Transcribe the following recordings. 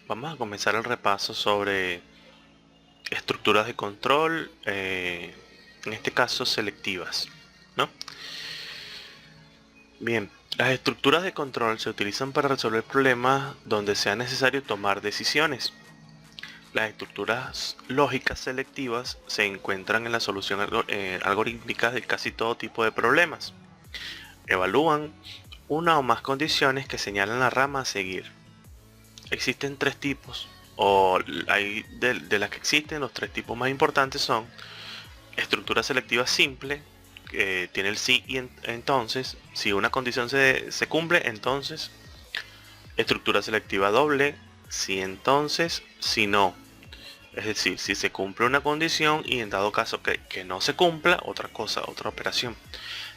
Vamos a comenzar el repaso sobre estructuras de control, en este caso selectivas, ¿no? Bien, las estructuras de control se utilizan para resolver problemas donde sea necesario tomar decisiones. Las estructuras lógicas selectivas se encuentran en la solución algorítmica de casi todo tipo de problemas. Evalúan una o más condiciones que señalan la rama a seguir. Existen tres tipos, o hay de las que existen, los tres tipos más importantes son estructura selectiva simple, que tiene el sí y entonces, si una condición se cumple, entonces. Estructura selectiva doble, si entonces, si no. Es decir, si se cumple una condición y en dado caso que no se cumpla, otra cosa, otra operación.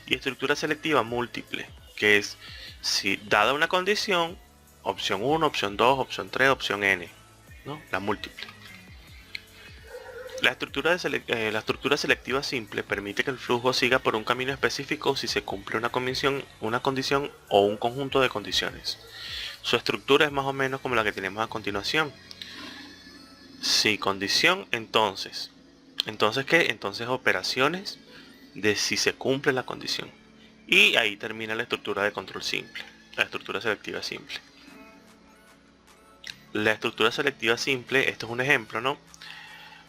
Y estructura selectiva múltiple, que es si dada una condición, opción 1, opción 2, opción 3, opción n, ¿no? La múltiple. La estructura selectiva simple permite que el flujo siga por un camino específico si se cumple una condición o un conjunto de condiciones. Su estructura es más o menos como la que tenemos a continuación. Si condición, entonces. ¿Entonces qué? Entonces operaciones de si se cumple la condición. Y ahí termina la estructura de control simple, la estructura selectiva simple. La estructura selectiva simple, esto es un ejemplo, ¿no?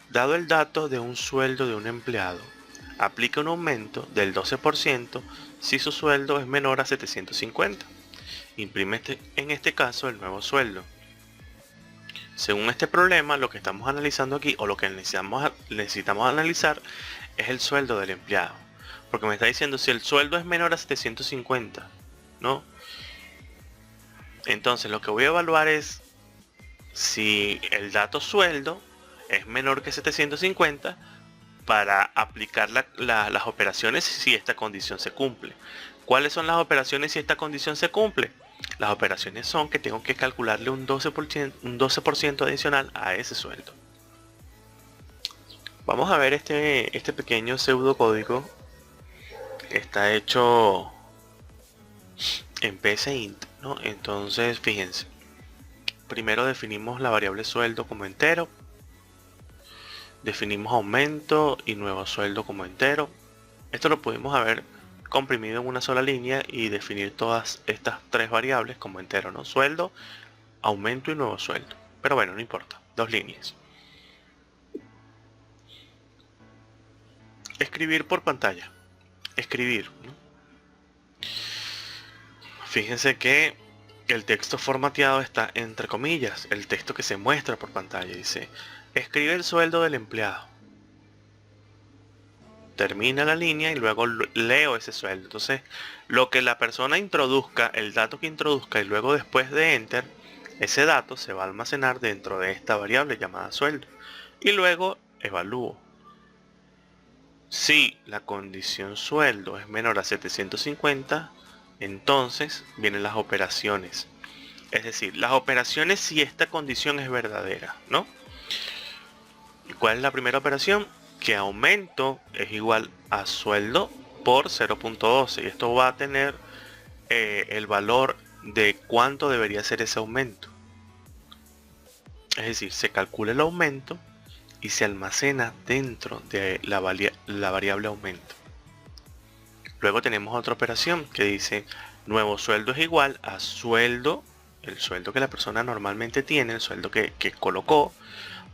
Dado el dato de un sueldo de un empleado, aplica un aumento del 12% si su sueldo es menor a 750. Imprime en este caso el nuevo sueldo. Según este problema, lo que estamos analizando aquí, o lo que necesitamos analizar, es el sueldo del empleado. Porque me está diciendo si el sueldo es menor a 750, ¿no? Entonces lo que voy a evaluar es si el dato sueldo es menor que 750 para aplicar las operaciones si esta condición se cumple. ¿Cuáles son las operaciones si esta condición se cumple? Las operaciones son que tengo que calcularle un 12% adicional a ese sueldo. Vamos a ver este pequeño pseudocódigo. Está hecho en PSINT, ¿no? Entonces, fíjense. Primero definimos la variable sueldo como entero. Definimos aumento y nuevo sueldo como entero. Esto lo pudimos haber comprimido en una sola línea y definir todas estas tres variables como entero, ¿no? Sueldo, aumento y nuevo sueldo. Pero bueno, no importa. Dos líneas. Escribir por pantalla. Escribir, ¿no? Fíjense que el texto formateado está entre comillas. El texto que se muestra por pantalla dice: escribe el sueldo del empleado. Termina la línea y luego leo ese sueldo. Entonces, lo que la persona introduzca, el dato que introduzca y luego después de enter, ese dato se va a almacenar dentro de esta variable llamada sueldo. Y luego evalúo. Si la condición sueldo es menor a 750, entonces vienen las operaciones. Es decir, las operaciones si esta condición es verdadera, ¿no? ¿Y cuál es la primera operación? Que aumento es igual a sueldo por 0.12 y esto va a tener el valor de cuánto debería ser ese aumento. Es decir, se calcula el aumento y se almacena dentro de la variable aumento. Luego tenemos otra operación que dice nuevo sueldo es igual a sueldo, el sueldo que la persona normalmente tiene, el sueldo que colocó,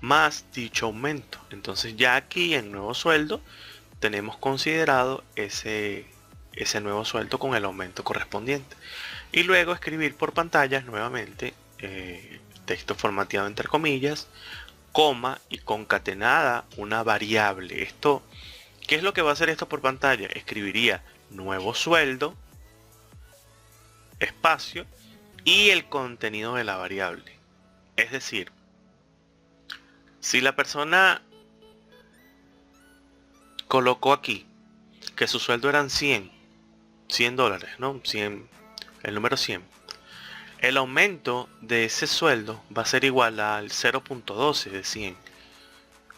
más dicho aumento. Entonces ya aquí en nuevo sueldo tenemos considerado ese nuevo sueldo con el aumento correspondiente. Y luego escribir por pantallas nuevamente, texto formateado entre comillas, coma y concatenada una variable. Esto, ¿qué es lo que va a hacer esto por pantalla? Escribiría nuevo sueldo, espacio y el contenido de la variable. Es decir, si la persona colocó aquí que su sueldo eran 100 dólares, ¿no? 100, el número 100. El aumento de ese sueldo va a ser igual al 0.12 de 100.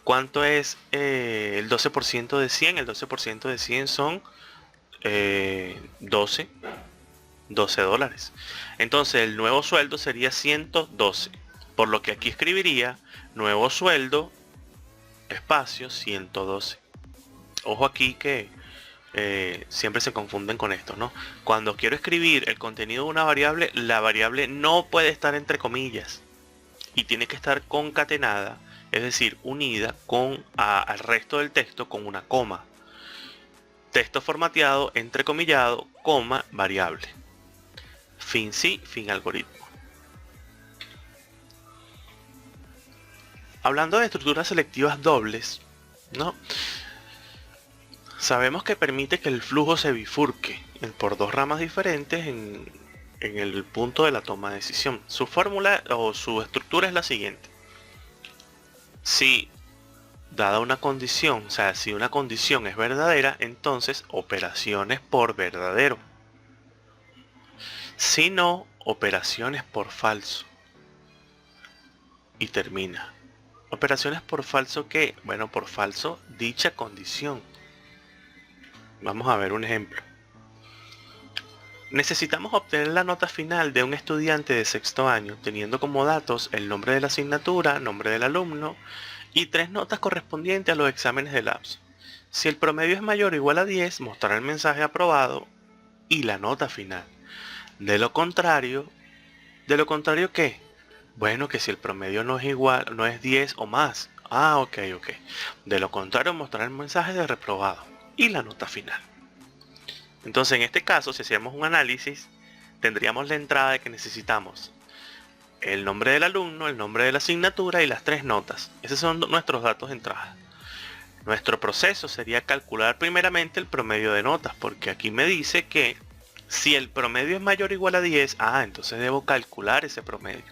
¿Cuánto es el 12% de 100? El 12% de 100 son 12 dólares. Entonces el nuevo sueldo sería 112. Por lo que aquí escribiría nuevo sueldo, espacio 112. Ojo aquí que siempre se confunden con esto, ¿no? Cuando quiero escribir el contenido de una variable, la variable no puede estar entre comillas y tiene que estar concatenada, es decir, unida al resto del texto con una coma. Texto formateado, entrecomillado, coma, variable. Fin sí, fin algoritmo. Hablando de estructuras selectivas dobles, ¿no? Sabemos que permite que el flujo se bifurque por dos ramas diferentes en el punto de la toma de decisión. Su fórmula o su estructura es la siguiente. Si dada una condición, o sea, si una condición es verdadera, entonces operaciones por verdadero. Si no, operaciones por falso. Y termina. Operaciones por falso, ¿qué? Bueno, por falso dicha condición. Vamos a ver un ejemplo. Necesitamos obtener la nota final de un estudiante de sexto año, teniendo como datos el nombre de la asignatura, nombre del alumno y 3 notas correspondientes a los exámenes de lapso. Si el promedio es mayor o igual a 10, mostrar el mensaje aprobado y la nota final. De lo contrario, ¿qué? Bueno, que si el promedio no es igual, no es 10 o más. Ah, ok. De lo contrario, mostrar el mensaje de reprobado y la nota final. Entonces, en este caso, si hacíamos un análisis, tendríamos la entrada de que necesitamos el nombre del alumno, el nombre de la asignatura y las 3 notas. Esos son nuestros datos de entrada. Nuestro proceso sería calcular primeramente el promedio de notas, porque aquí me dice que si el promedio es mayor o igual a 10, entonces debo calcular ese promedio.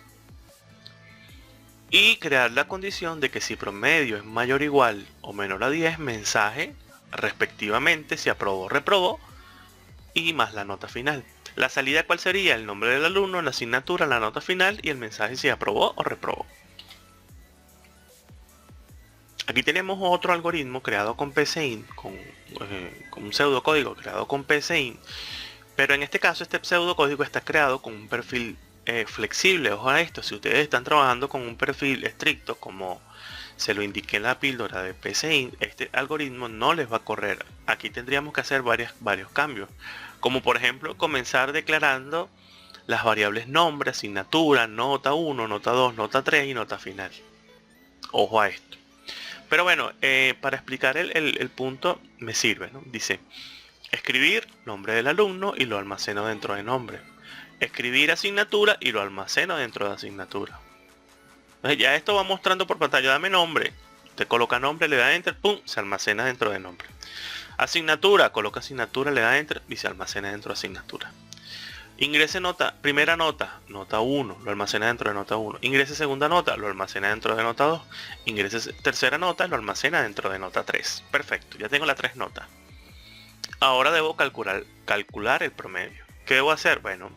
Y crear la condición de que si promedio es mayor o igual o menor a 10, mensaje respectivamente si aprobó o reprobó y más la nota final. La salida, ¿cuál sería? El nombre del alumno, la asignatura, la nota final y el mensaje si aprobó o reprobó. Aquí tenemos otro algoritmo creado con PSeInt, con un pseudocódigo creado con PSeInt, pero en este caso este pseudocódigo está creado con un perfil flexible. Ojo a esto, si ustedes están trabajando con un perfil estricto como se lo indiqué en la píldora de PSeInt, este algoritmo no les va a correr. Aquí tendríamos que hacer varios cambios, como por ejemplo comenzar declarando las variables nombre, asignatura, nota 1, nota 2, nota 3 y nota final. Ojo a esto. Pero bueno, para explicar el punto me sirve, ¿no? Dice, escribir nombre del alumno y lo almaceno dentro de nombre. Escribir asignatura y lo almaceno dentro de asignatura. Entonces ya esto va mostrando por pantalla, dame nombre. Usted coloca nombre, le da enter, pum, se almacena dentro de nombre. Asignatura, coloca asignatura, le da enter y se almacena dentro de asignatura. Ingrese nota, primera nota, nota 1, lo almacena dentro de nota 1. Ingrese segunda nota, lo almacena dentro de nota 2. Ingrese tercera nota, lo almacena dentro de nota 3. Perfecto, ya tengo las 3 notas. Ahora debo calcular el promedio. ¿Qué debo hacer? Bueno,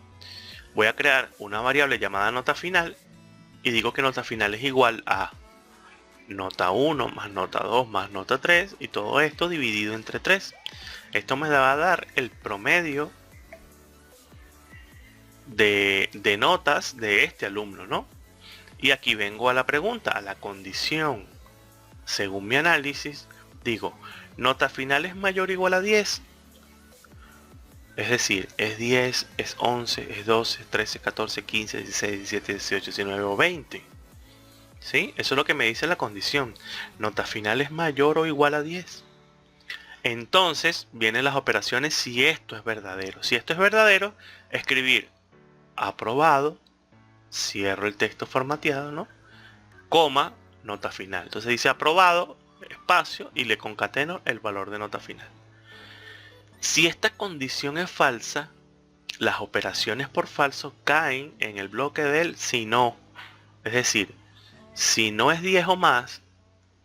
voy a crear una variable llamada nota final y digo que nota final es igual a nota 1 más nota 2 más nota 3 y todo esto dividido entre 3. Esto me va a dar el promedio de notas de este alumno, ¿no? Y aquí vengo a la pregunta, a la condición. Según mi análisis, digo, nota final es mayor o igual a 10. Es decir, es 10, es 11, es 12, 13, 14, 15, 16, 17, 18, 19 o 20. ¿Sí? Eso es lo que me dice la condición. Nota final es mayor o igual a 10. Entonces vienen las operaciones si esto es verdadero. Si esto es verdadero, escribir aprobado, cierro el texto formateado, ¿no? Coma, nota final. Entonces dice aprobado, espacio, y le concateno el valor de nota final. Si esta condición es falsa, las operaciones por falso caen en el bloque del si no. Es decir, si no es 10 o más,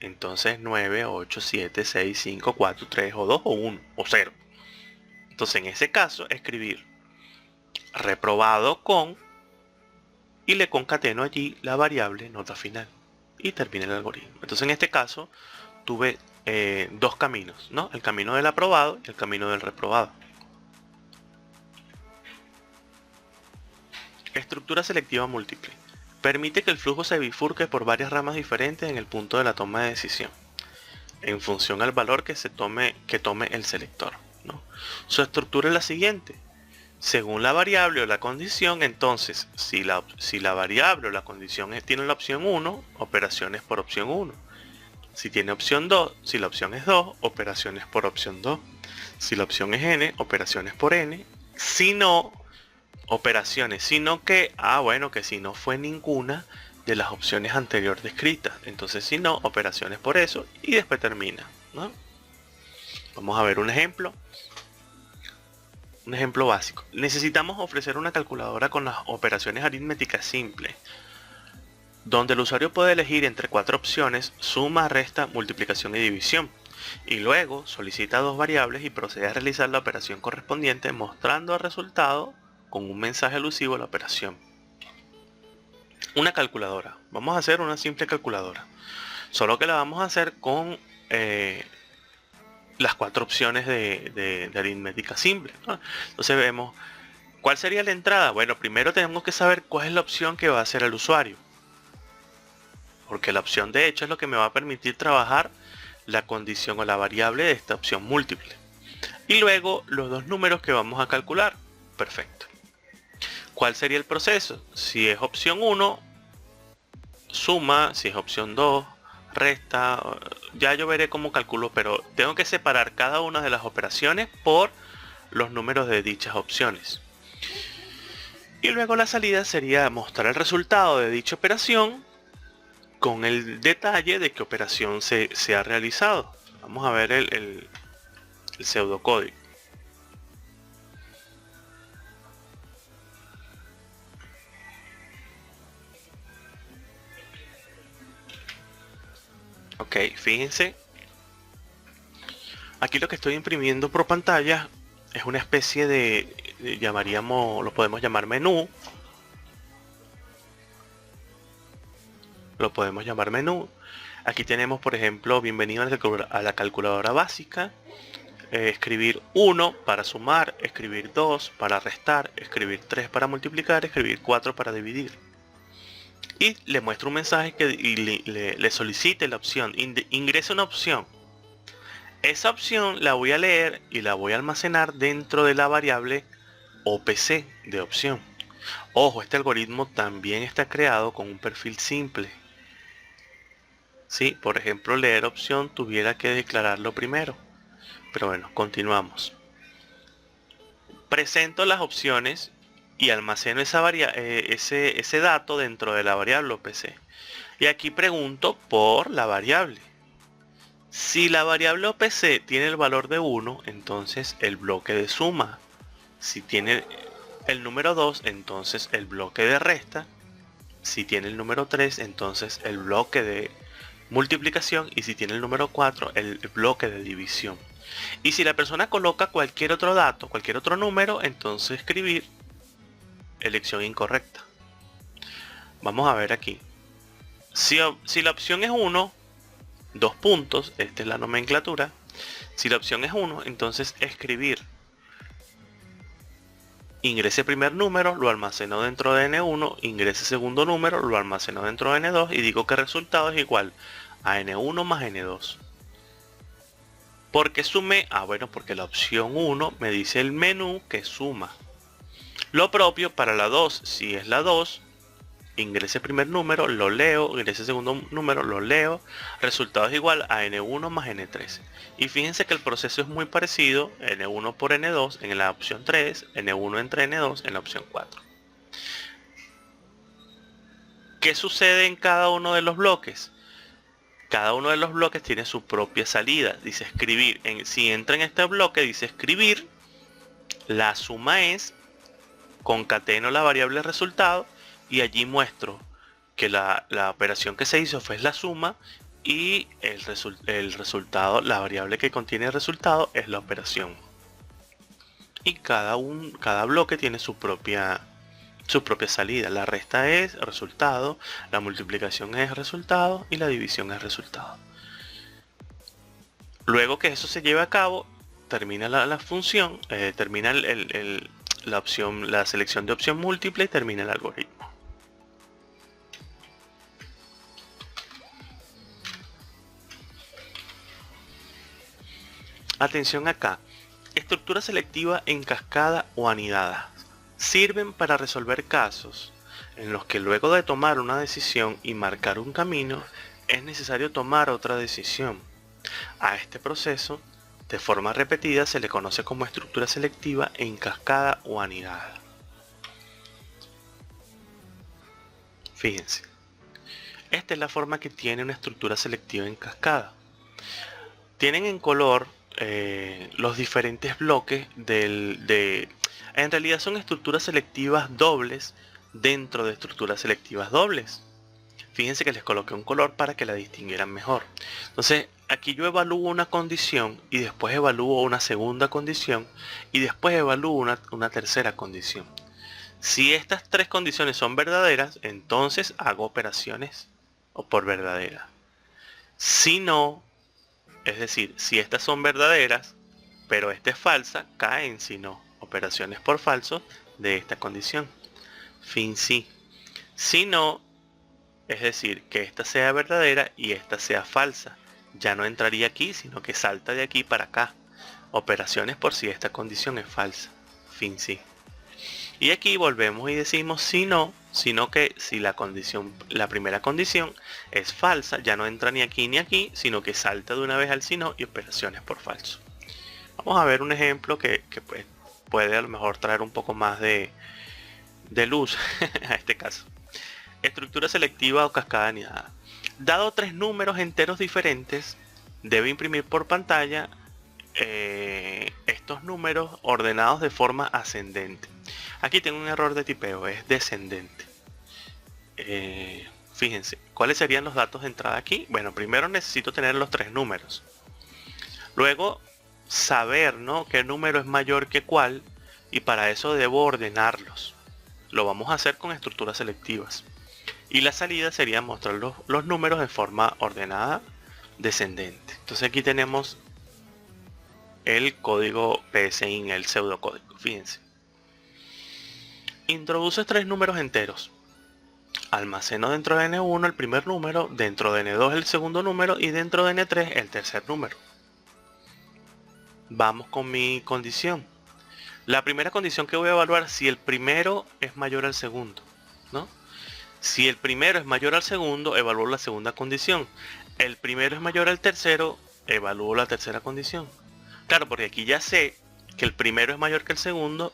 entonces 9, 8, 7, 6, 5, 4, 3 o 2 o 1 o 0. Entonces en ese caso escribir reprobado con y le concateno allí la variable nota final y termina el algoritmo. Entonces en este caso tuve dos caminos, ¿no? El camino del aprobado y el camino del reprobado. Estructura selectiva múltiple. Permite que el flujo se bifurque por varias ramas diferentes en el punto de la toma de decisión, en función al valor que tome el selector, ¿no? Su estructura es la siguiente. Según la variable o la condición, entonces, si la variable o la condición tiene la opción 1, operaciones por opción 1. Si tiene opción 2, si la opción es 2, operaciones por opción 2. Si la opción es n, operaciones por n. Si no, operaciones, sino que, bueno, que si no fue ninguna de las opciones anteriores descritas. Entonces, si no, operaciones por eso y después termina, ¿no? Vamos a ver un ejemplo. Un ejemplo básico. Necesitamos ofrecer una calculadora con las operaciones aritméticas simples, donde el usuario puede elegir entre 4 opciones: suma, resta, multiplicación y división. Y luego solicita 2 variables y procede a realizar la operación correspondiente, mostrando el resultado con un mensaje alusivo a la operación. Una calculadora. Vamos a hacer una simple calculadora, solo que la vamos a hacer con las 4 opciones de aritmética simple, ¿no? Entonces vemos, ¿cuál sería la entrada? Bueno, primero tenemos que saber cuál es la opción que va a hacer el usuario, porque la opción de hecho es lo que me va a permitir trabajar la condición o la variable de esta opción múltiple. Y luego los 2 números que vamos a calcular. Perfecto. ¿Cuál sería el proceso? Si es opción 1, suma. Si es opción 2, resta. Ya yo veré cómo calculo, pero tengo que separar cada una de las operaciones por los números de dichas opciones. Y luego la salida sería mostrar el resultado de dicha operación con el detalle de qué operación se ha realizado. Vamos a ver el pseudocódigo. Ok, fíjense. Aquí lo que estoy imprimiendo por pantalla es una especie de llamaríamos, lo podemos llamar menú. Lo podemos llamar menú. Aquí tenemos, por ejemplo, bienvenido a la calculadora básica. Escribir 1 para sumar, escribir 2 para restar, escribir 3 para multiplicar, escribir 4 para dividir. Y le muestro un mensaje y le solicite la opción, ingrese una opción. Esa opción la voy a leer y la voy a almacenar dentro de la variable OPC de opción. Ojo, este algoritmo también está creado con un perfil simple. Si, por ejemplo, leer opción tuviera que declararlo primero. Pero bueno, continuamos. Presento las opciones y almaceno ese dato dentro de la variable OPC. Y aquí pregunto por la variable. Si la variable OPC tiene el valor de 1, entonces el bloque de suma. Si tiene el número 2, entonces el bloque de resta. Si tiene el número 3, entonces el bloque de multiplicación. Y si tiene el número 4, el bloque de división. Y si la persona coloca cualquier otro dato, cualquier otro número, entonces escribir elección incorrecta. Vamos a ver aquí. Si la opción es 1, 2 puntos, esta es la nomenclatura. Si la opción es 1, entonces escribir. Ingrese primer número, lo almaceno dentro de N1, ingrese segundo número, lo almaceno dentro de N2 y digo que el resultado es igual a N1 más N2. ¿Por qué sumé? Bueno, porque la opción 1 me dice el menú que suma. Lo propio para la 2, si es la 2, ingrese primer número, lo leo, ingrese segundo número, lo leo, resultado es igual a N1 más N3. Y fíjense que el proceso es muy parecido, N1 por N2 en la opción 3, N1 entre N2 en la opción 4. ¿Qué sucede en cada uno de los bloques? Cada uno de los bloques tiene su propia salida. Dice escribir. Si entra en este bloque, dice escribir. La suma es, concateno la variable resultado y allí muestro que la operación que se hizo fue la suma y el resultado, la variable que contiene el resultado es la operación. Y cada bloque tiene su propia salida. La resta es resultado, la multiplicación es resultado y la división es resultado. Luego que eso se lleve a cabo, termina la función, termina la selección de opción múltiple y termina el algoritmo. Atención acá. Estructura selectiva en cascada o anidada. Sirven para resolver casos en los que luego de tomar una decisión y marcar un camino, es necesario tomar otra decisión. A este proceso, de forma repetida, se le conoce como estructura selectiva en cascada o anidada. Fíjense, esta es la forma que tiene una estructura selectiva en cascada. Tienen en color los diferentes bloques en realidad son estructuras selectivas dobles dentro de estructuras selectivas dobles. Fíjense que les coloqué un color para que la distinguieran mejor. Entonces, aquí yo evalúo una condición y después evalúo una segunda condición y después evalúo una tercera condición. Si estas tres condiciones son verdaderas, entonces hago operaciones por verdadera. Si no, es decir, si estas son verdaderas, pero esta es falsa, cae en si no. Operaciones por falso de esta condición. Fin sí. Si no, es decir, que esta sea verdadera y esta sea falsa. Ya no entraría aquí, sino que salta de aquí para acá. Operaciones por si esta condición es falsa. Fin sí. Y aquí volvemos y decimos si no, sino que si la primera condición es falsa, ya no entra ni aquí, sino que salta de una vez al si no y operaciones por falso. Vamos a ver un ejemplo que pues, puede a lo mejor traer un poco más de luz a este caso. Estructura selectiva o cascada anidada. Dado tres números enteros diferentes, debe imprimir por pantalla estos números ordenados de forma ascendente. Aquí tengo un error de tipeo, es descendente. Fíjense, ¿cuáles serían los datos de entrada aquí? Bueno, primero necesito tener los tres números. Luego, saber, ¿no?, qué número es mayor que cuál, y para eso debo ordenarlos. Lo vamos a hacer con estructuras selectivas. Y la salida sería mostrar los números de forma ordenada descendente. Entonces aquí tenemos el código PSIN, el pseudocódigo. Fíjense. Introduce tres números enteros. Almaceno dentro de N1 el primer número, dentro de N2 el segundo número y dentro de N3 el tercer número. Vamos con mi condición. La primera condición que voy a evaluar si el primero es mayor al segundo, ¿no? Si el primero es mayor al segundo, evalúo la segunda condición. El primero es mayor al tercero, evalúo la tercera condición. Claro, porque aquí ya sé que el primero es mayor que el segundo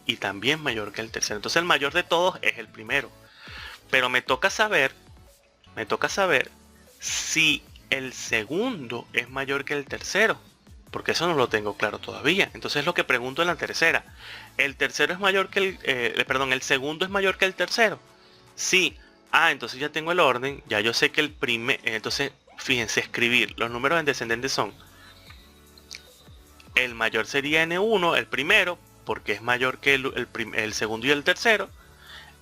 y también mayor que el tercero. Entonces el mayor de todos es el primero. Pero me toca saber si el segundo es mayor que el tercero. Porque eso no lo tengo claro todavía. Entonces lo que pregunto en la tercera. ¿El tercero es mayor que el segundo es mayor que el tercero? Sí. Entonces ya tengo el orden. Ya yo sé que el primer... Entonces, fíjense, escribir. Los números en descendente son... El mayor sería N1, el primero, porque es mayor que el segundo y el tercero.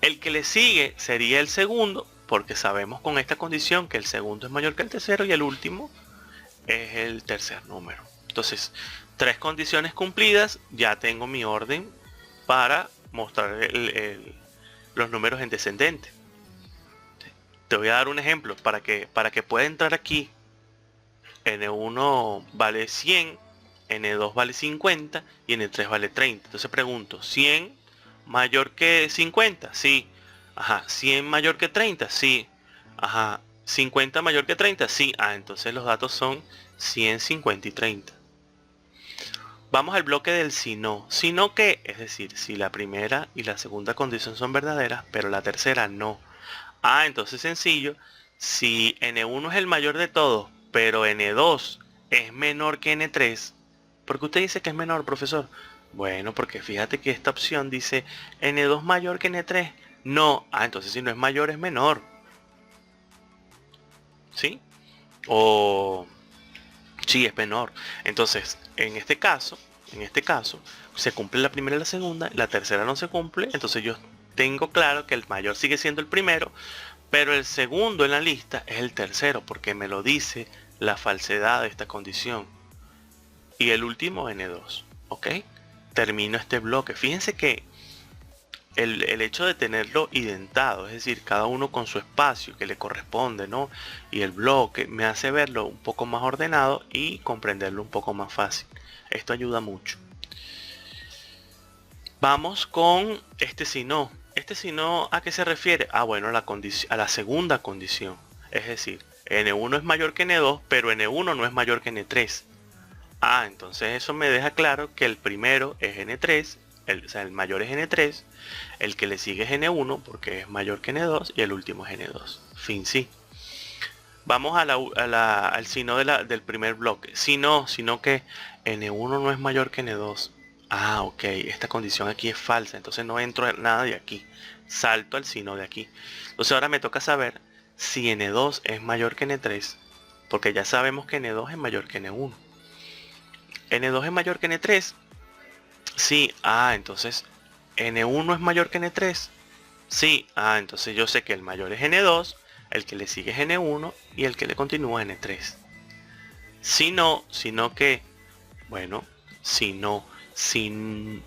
El que le sigue sería el segundo, porque sabemos con esta condición que el segundo es mayor que el tercero. Y el último es el tercer número. Entonces, tres condiciones cumplidas, ya tengo mi orden para mostrar los números en descendente. Te voy a dar un ejemplo para que pueda entrar aquí. N1 vale 100, N2 vale 50 y N3 vale 30. Entonces pregunto, ¿100 mayor que 50? Sí. Ajá. ¿100 mayor que 30? Sí. Ajá. ¿50 mayor que 30? Sí. Entonces los datos son 100, 50 y 30. Vamos al bloque del si no. Si no, ¿qué? Es decir, si la primera y la segunda condición son verdaderas, pero la tercera no. Entonces sencillo. Si N1 es el mayor de todos, pero N2 es menor que N3. ¿Por qué usted dice que es menor, profesor? Bueno, porque fíjate que esta opción dice N2 mayor que N3. No. Entonces si no es mayor es menor. ¿Sí? O... Sí, es menor. Entonces, en este caso, se cumple la primera y la segunda, la tercera no se cumple, entonces yo tengo claro que el mayor sigue siendo el primero, pero el segundo en la lista es el tercero, porque me lo dice la falsedad de esta condición. Y el último N2, ¿ok? Termino este bloque. Fíjense que el hecho de tenerlo identado, es decir, cada uno con su espacio que le corresponde, ¿no? Y el bloque me hace verlo un poco más ordenado y comprenderlo un poco más fácil. Esto ayuda mucho. Vamos con este si no. Este si no, ¿a qué se refiere? Ah, bueno, a la segunda condición. Es decir, n1 es mayor que n2, pero n1 no es mayor que n3. Ah, entonces eso me deja claro que el primero es n3, o sea, el mayor es n3, el que le sigue es n1 porque es mayor que n2 y el último es n2. Fin sí. Vamos al sino del primer bloque. Si no, sino que n1 no es mayor que n2. Ah, ok, esta condición aquí es falsa, entonces no entro en nada de aquí. Salto al sino de aquí. Entonces ahora me toca saber si n2 es mayor que n3, porque ya sabemos que n2 es mayor que n1. ¿N2 es mayor que N3? Sí. Ah, entonces N1 es mayor que N3. Sí. Ah, entonces yo sé que el mayor es N2, el que le sigue es N1 y el que le continúa es N3. Si no, sino que, bueno, si no, si N2,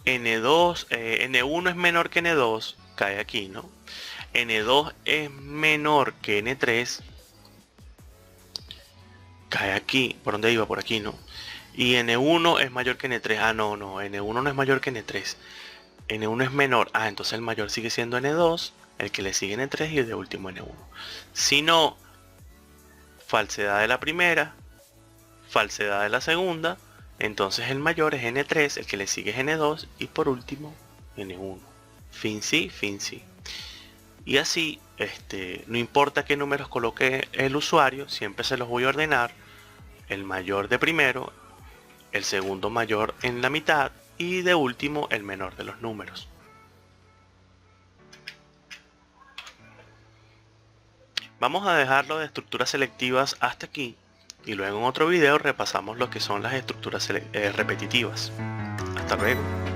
N1 es menor que N2, cae aquí, ¿no? N2 es menor que N3, cae aquí. ¿Por dónde iba? Por aquí, ¿no? Y N1 es mayor que N3. Ah, no, no. N1 no es mayor que N3. N1 es menor. Ah, entonces el mayor sigue siendo N2. El que le sigue N3 y el de último N1. Si no, falsedad de la primera, falsedad de la segunda. Entonces el mayor es N3, el que le sigue es N2 y por último N1. Fin sí, fin sí. Y así, no importa qué números coloque el usuario, siempre se los voy a ordenar. El mayor de primero, el segundo mayor en la mitad y de último el menor de los números. Vamos a dejarlo de estructuras selectivas hasta aquí y luego en otro video repasamos lo que son las estructuras repetitivas. Hasta luego.